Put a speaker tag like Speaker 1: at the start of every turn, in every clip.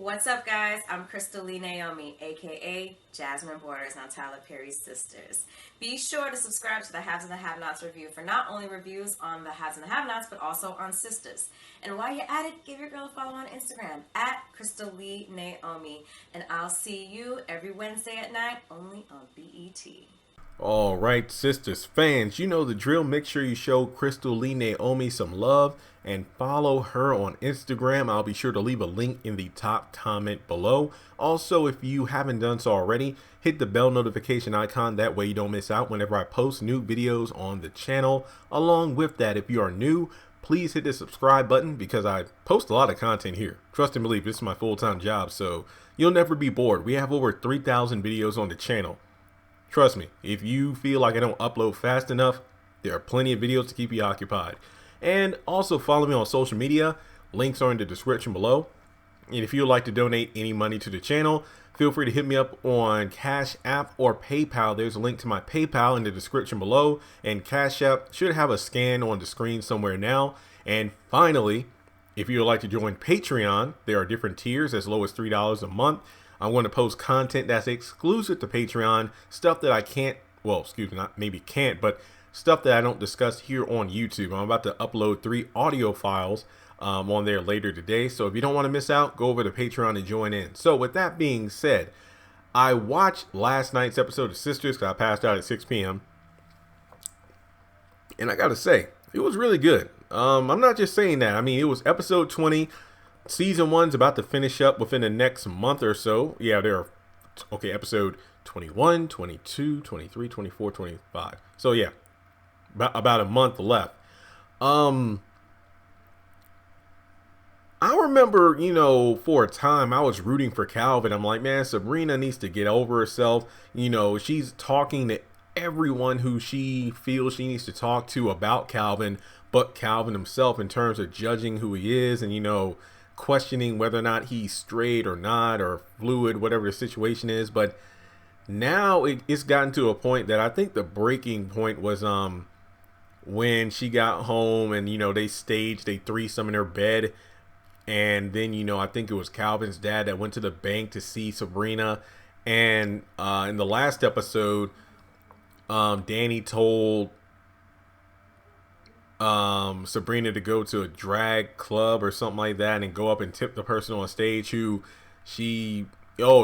Speaker 1: What's up, guys? I'm Crystal Lee Naomi, aka Jasmine Borders on Tyler Perry's Sisters. Be sure to subscribe to the Haves and the Have-Nots review for not only reviews on the Haves and the Have-Nots, but also on Sistas. And while you're at it, give your girl a follow on Instagram at Crystal Lee Naomi. And I'll see you every Wednesday at 9, only on BET.
Speaker 2: All right, Sisters fans, you know the drill. Make sure you show Crystal Lee Naomi some love and follow her on Instagram. I'll be sure to leave a link in the top comment below. Also, if you haven't done so already, hit the bell notification icon. That way you don't miss out whenever I post new videos on the channel. Along with that, if you are new, please hit the subscribe button because I post a lot of content here. Trust and believe, this is my full-time job, so you'll never be bored. We have over 3,000 videos on the channel. Trust me, if you feel like I don't upload fast enough, there are plenty of videos to keep you occupied. And also follow me on social media. Links are in the description below. And if you would like to donate any money to the channel, feel free to hit me up on Cash App or PayPal. There's a link to my PayPal in the description below. And Cash App should have a scan on the screen somewhere now. And finally, if you would like to join Patreon, there are different tiers as low as $3 a month. I'm going to post content that's exclusive to Patreon, stuff that I can't, well, excuse me, not maybe can't, but stuff that I don't discuss here on YouTube. I'm about to upload 3 audio files on there later today. So if you don't want to miss out, go over to Patreon and join in. So with that being said, I watched last night's episode of Sisters because I passed out at 6 p.m. And I got to say, it was really good. I'm not just saying that. I mean, it was episode 20. Season 1's about to finish up within the next month or so. Yeah, there are, okay, episode 21, 22, 23, 24, 25. So yeah, about a month left. I remember, you know, for a time I was rooting for Calvin. I'm like, man, Sabrina needs to get over herself. You know, she's talking to everyone who she feels she needs to talk to about Calvin, but Calvin himself, in terms of judging who he is and, you know, questioning whether or not he's straight or not, or fluid, whatever the situation is. But now it's gotten to a point that I think the breaking point was when she got home and, you know, they staged a threesome in her bed. And then, you know, I think it was Calvin's dad that went to the bank to see Sabrina. And in the last episode, Danny told Sabrina to go to a drag club or something like that and go up and tip the person on stage who it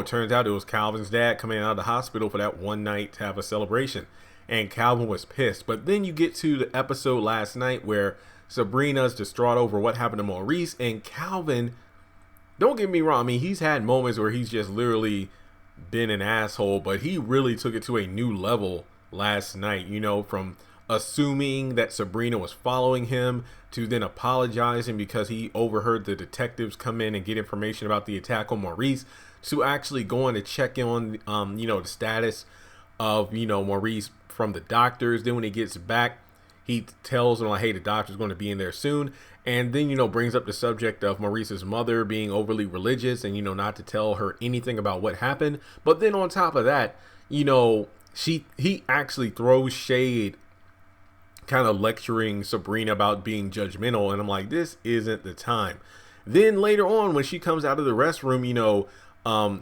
Speaker 2: turns out it was Calvin's dad coming out of the hospital for that one night to have a celebration. And Calvin was pissed. But then you get to the episode last night where Sabrina's distraught over what happened to Maurice, and Calvin, don't get me wrong, I mean, he's had moments where he's just literally been an asshole, but he really took it to a new level last night, you know, from assuming that Sabrina was following him to then apologizing because he overheard the detectives come in and get information about the attack on Maurice, to actually going to check in on, you know, the status of, you know, Maurice from the doctors. Then when he gets back, he tells them, like, hey, the doctor's going to be in there soon. And then, you know, brings up the subject of Maurice's mother being overly religious and, you know, not to tell her anything about what happened. But then on top of that, you know, he actually throws shade, kind of lecturing Sabrina about being judgmental. And I'm like, this isn't the time. Then later on, when she comes out of the restroom, you know,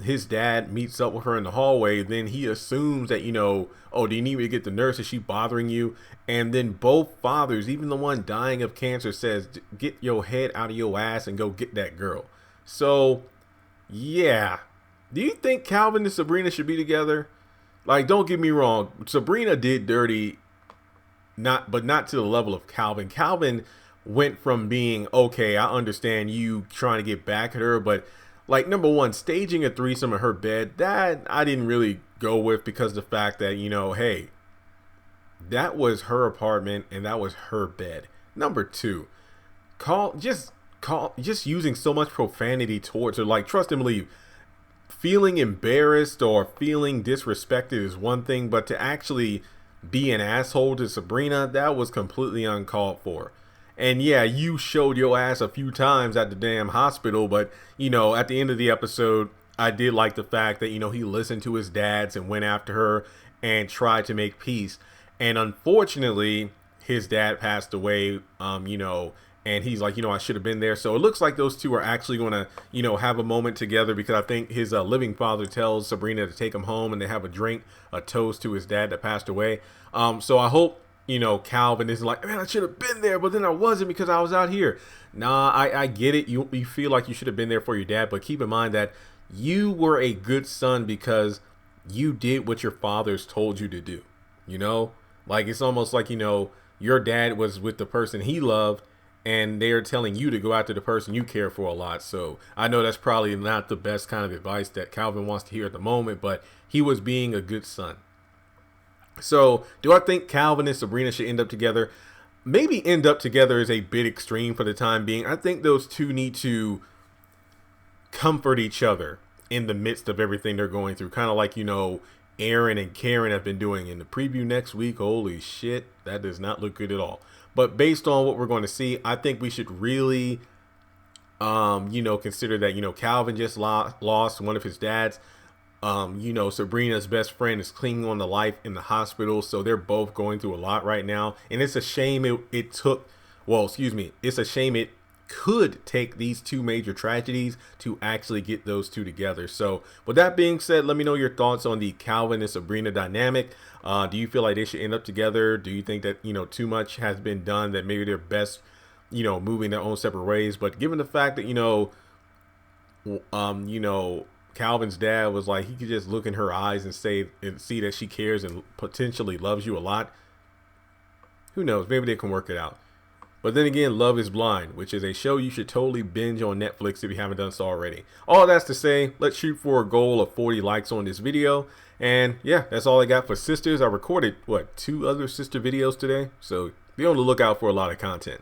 Speaker 2: his dad meets up with her in the hallway. Then he assumes that, you know, oh, do you need me to get the nurse? Is she bothering you? And then both fathers, even the one dying of cancer, says, get your head out of your ass and go get that girl. So, yeah. Do you think Calvin and Sabrina should be together? Like, don't get me wrong. Sabrina did dirty, but not to the level of Calvin. Calvin went from being, okay, I understand you trying to get back at her, but like, number one, staging a threesome in her bed, that I didn't really go with, because the fact that, you know, hey, that was her apartment and that was her bed. Number two, just using so much profanity towards her. Like, trust and believe, feeling embarrassed or feeling disrespected is one thing, but to actually be an asshole to Sabrina, that was completely uncalled for. And yeah, you showed your ass a few times at the damn hospital, but, you know, at the end of the episode, I did like the fact that, you know, he listened to his dads and went after her and tried to make peace. And unfortunately, his dad passed away, you know, and he's like, I should have been there. So it looks like those two are actually going to, have a moment together, because I think his living father tells Sabrina to take him home, and they have a drink, a toast to his dad that passed away. So I hope, Calvin is like, man, I should have been there, but then I wasn't because I was out here. Nah, I get it. You feel like you should have been there for your dad, but keep in mind that you were a good son because you did what your fathers told you to do. Like, it's almost like, your dad was with the person he loved, and they're telling you to go after the person you care for a lot. So I know that's probably not the best kind of advice that Calvin wants to hear at the moment, but he was being a good son. So do I think Calvin and Sabrina should end up together? Maybe end up together is a bit extreme for the time being. I think those two need to comfort each other in the midst of everything they're going through. Kind of like, Aaron and Karen have been doing in the preview next week. Holy shit, that does not look good at all. But based on what we're going to see, I think we should really, consider that, Calvin just lost one of his dads. Sabrina's best friend is clinging on to life in the hospital. So they're both going through a lot right now. And it's a shame it's a shame it could take these two major tragedies to actually get those two together. So with that being said, let me know your thoughts on the Calvin and Sabrina dynamic. Do you feel like they should end up together? Do you think that, too much has been done, that maybe they're best, moving their own separate ways? But given the fact that, Calvin's dad was like, he could just look in her eyes and see that she cares and potentially loves you a lot. Who knows? Maybe they can work it out. But then again, Love is Blind, which is a show you should totally binge on Netflix if you haven't done so already. All that's to say, let's shoot for a goal of 40 likes on this video. And yeah, that's all I got for Sisters. I recorded, 2 other sister videos today? So be on the lookout for a lot of content.